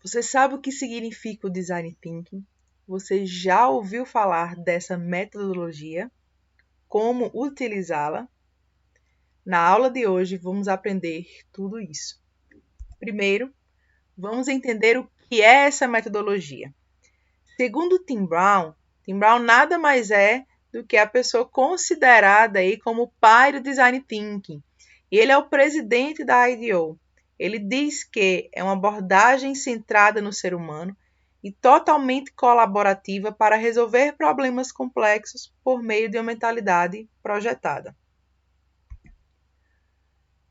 Você sabe o que significa o Design Thinking? Você já ouviu falar dessa metodologia? Como utilizá-la? Na aula de hoje vamos aprender tudo isso. Primeiro, vamos entender o que é essa metodologia. Segundo Tim Brown nada mais é do que a pessoa considerada aí como o pai do Design Thinking. E ele é o presidente da IDEO. Ele diz que é uma abordagem centrada no ser humano e totalmente colaborativa para resolver problemas complexos por meio de uma mentalidade projetada.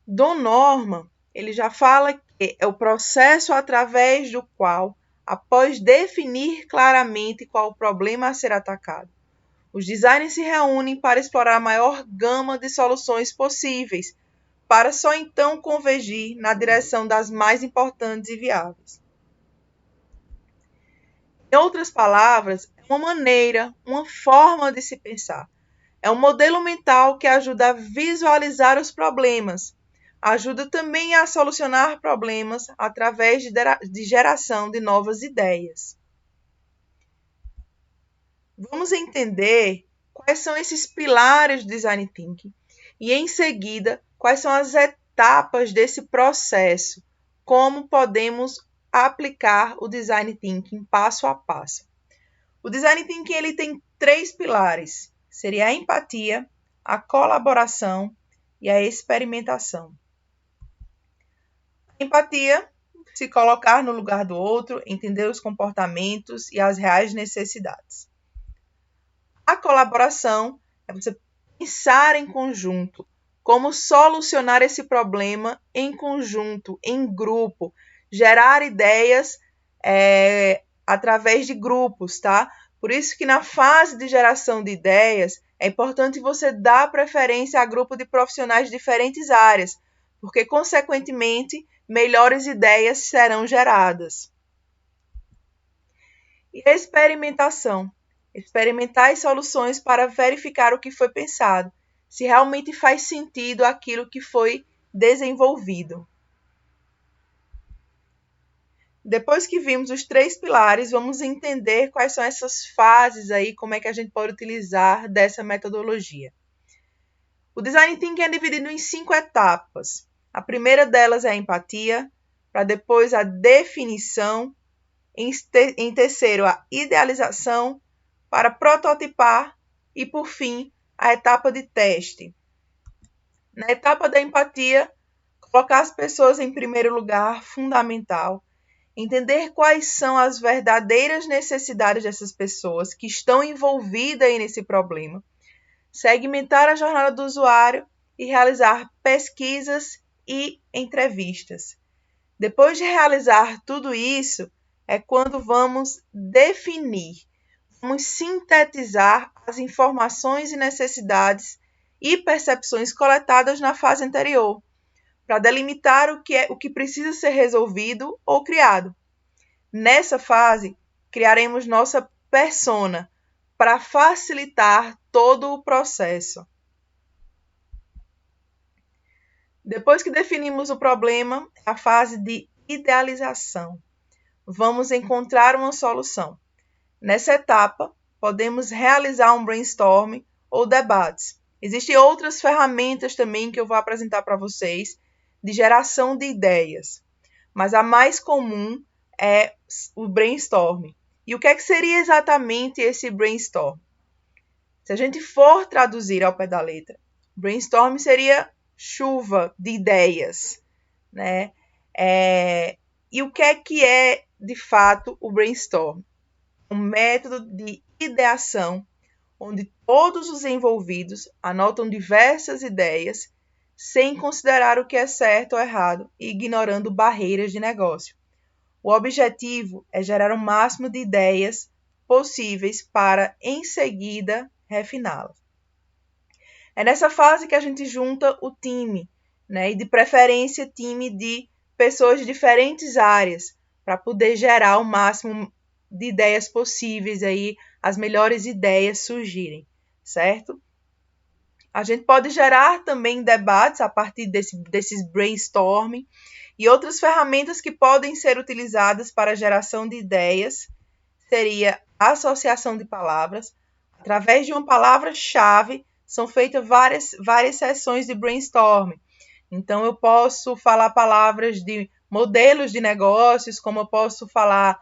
Don Norman, ele já fala que é o processo através do qual, após definir claramente qual o problema a ser atacado, os designers se reúnem para explorar a maior gama de soluções possíveis, para só então convergir na direção das mais importantes e viáveis. Em outras palavras, é uma maneira, uma forma de se pensar. É um modelo mental que ajuda a visualizar os problemas, ajuda também a solucionar problemas através de geração de novas ideias. Vamos entender quais são esses pilares do Design Thinking e, em seguida, quais são as etapas desse processo, como podemos aplicar o Design Thinking passo a passo. O Design Thinking ele tem 3 pilares, seria a empatia, a colaboração e a experimentação. A empatia, se colocar no lugar do outro, entender os comportamentos e as reais necessidades. A colaboração é você pensar em conjunto, como solucionar esse problema em conjunto, em grupo, gerar ideias através de grupos, tá? Por isso que na fase de geração de ideias, é importante você dar preferência a grupo de profissionais de diferentes áreas, porque, consequentemente, melhores ideias serão geradas. E a experimentação. Experimentar as soluções para verificar o que foi pensado, se realmente faz sentido aquilo que foi desenvolvido. Depois que vimos os 3 pilares, vamos entender quais são essas fases aí, como é que a gente pode utilizar dessa metodologia. O Design Thinking é dividido em 5 etapas. A primeira delas é a empatia, para depois a definição, em terceiro a idealização, para prototipar e, por fim, a etapa de teste. Na etapa da empatia, colocar as pessoas em primeiro lugar, fundamental. Entender quais são as verdadeiras necessidades dessas pessoas que estão envolvidas aí nesse problema. Segmentar a jornada do usuário e realizar pesquisas e entrevistas. Depois de realizar tudo isso, é quando vamos definir. Vamos sintetizar as informações e necessidades e percepções coletadas na fase anterior, para delimitar o que precisa ser resolvido ou criado. Nessa fase, criaremos nossa persona para facilitar todo o processo. Depois que definimos o problema, é a fase de idealização. Vamos encontrar uma solução. Nessa etapa, podemos realizar um brainstorming ou debates. Existem outras ferramentas também que eu vou apresentar para vocês de geração de ideias, mas a mais comum é o brainstorming. E o que é que seria exatamente esse brainstorm? Se a gente for traduzir ao pé da letra, brainstorm seria chuva de ideias, né? E o que é de fato o brainstorm? Um método de ideação onde todos os envolvidos anotam diversas ideias sem considerar o que é certo ou errado e ignorando barreiras de negócio. O objetivo é gerar o máximo de ideias possíveis para, em seguida, refiná-las. É nessa fase que a gente junta o time, né? E de preferência time de pessoas de diferentes áreas, para poder gerar o máximo de ideias possíveis, aí, as melhores ideias surgirem, certo? A gente pode gerar também debates a partir desses brainstorming E outras ferramentas que podem ser utilizadas para a geração de ideias seria a associação de palavras. Através de uma palavra-chave, são feitas várias sessões de brainstorming. Então, eu posso falar palavras de modelos de negócios, como eu posso falar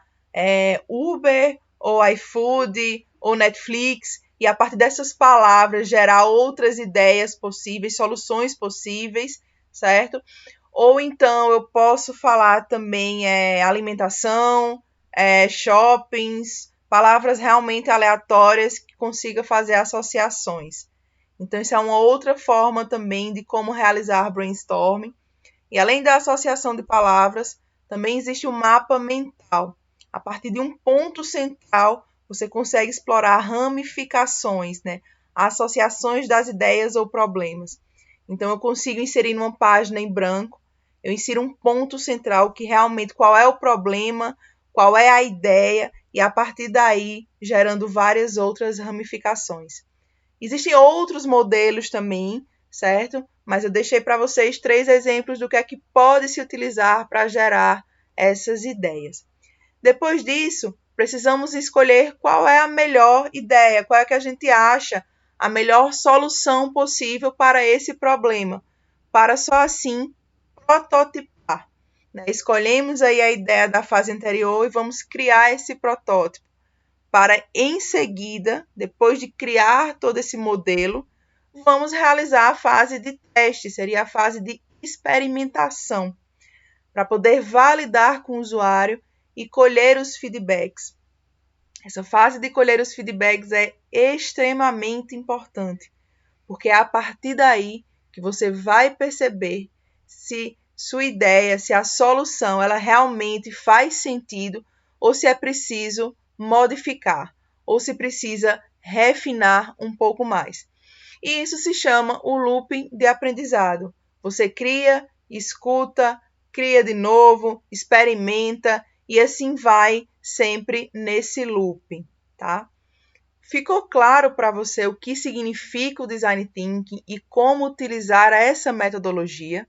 Uber, ou iFood, ou Netflix, e a partir dessas palavras gerar outras ideias possíveis, soluções possíveis, certo? Ou então eu posso falar também alimentação, shoppings, palavras realmente aleatórias que consiga fazer associações. Então, isso é uma outra forma também de como realizar brainstorming. E além da associação de palavras, também existe um mapa mental. A partir de um ponto central, você consegue explorar ramificações, né? Associações das ideias ou problemas. Então, eu consigo inserir numa página em branco, eu insiro um ponto central que realmente qual é o problema, qual é a ideia, e a partir daí gerando várias outras ramificações. Existem outros modelos também, certo? Mas eu deixei para vocês 3 exemplos do que é que pode se utilizar para gerar essas ideias. Depois disso, precisamos escolher qual é a melhor ideia, qual é que a gente acha a melhor solução possível para esse problema, para só assim prototipar. Escolhemos aí a ideia da fase anterior e vamos criar esse protótipo, para em seguida, depois de criar todo esse modelo, vamos realizar a fase de teste, seria a fase de experimentação, para poder validar com o usuário e colher os feedbacks. Essa fase de colher os feedbacks é extremamente importante, porque é a partir daí que você vai perceber se sua ideia, se a solução ela realmente faz sentido ou se é preciso modificar, ou se precisa refinar um pouco mais. E isso se chama o looping de aprendizado. Você cria, escuta, cria de novo, experimenta e assim vai sempre nesse looping, tá? Ficou claro para você o que significa o Design Thinking e como utilizar essa metodologia?